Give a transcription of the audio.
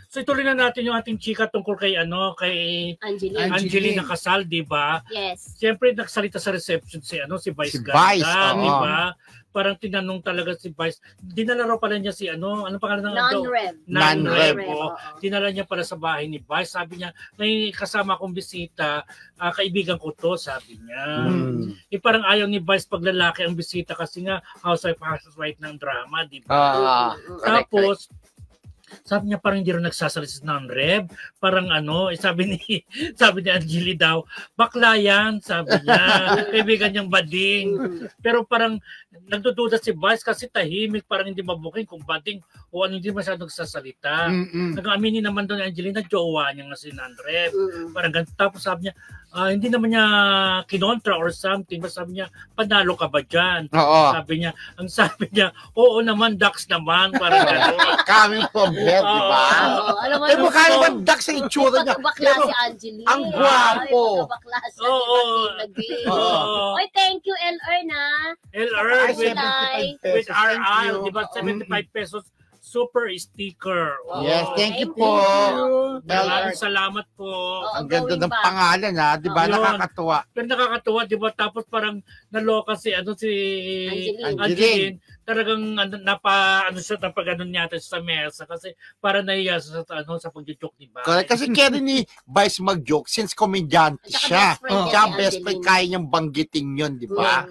So ituloy na natin yung ating chika tungkol kay Angeline na kasal, di ba? Yes. Siyempre nagsalita sa reception si Vice Vice, di ba? Parang tinanong talaga si Vice. Dinala raw pala niya si anong pangalan ng Non-Rev. Dinala niya para sa bahay ni Vice. Sabi niya, may kasama akong bisita, kaibigan ko to, sabi niya. Parang ayaw ni Vice pag lalaki ang bisita kasi nga housewife ng drama, di ba? Tapos sabi niya parang hindi rin nagsasalita si Non-Rev. Parang sabi ni Angeline daw, bakla yan, sabi niya. Kaibigan niyang bading. Pero parang nagdududa si Vice kasi tahimik, parang hindi mabuking kung bading o hindi masyadong nagsasalita. Nag-aminin naman doon ni Angeline na jowa niya nga si Non-Rev. Parang ganito. Tapos sabi niya, hindi naman niya kinontra or something. Basta sabi niya, panalo ka ba dyan? Sabi niya, oo naman, Dax naman. Parang gano'n. Coming from her, di ba? Mukha naman Dax sa itsura niya. Bakla si Angeline. Ang gwapo. Bakla si Angeline. Oy, thank you, LR na. LR with RR, di ba? 75 pesos. Super sticker. Yes, thank you po. Maraming salamat po. Ang ganda ng pangalan, ha? Di ba? Nakakatuwa. Pero nakakatuwa, di ba? Tapos parang naloka si Angeline. Talagang napag-anon yata sa mesa kasi para nahiya sa pag-joke, di ba? Kasi kaya ni Vice mag-joke since komedyante siya. Kaya best friend, kaya niyang banggitin yun, di ba?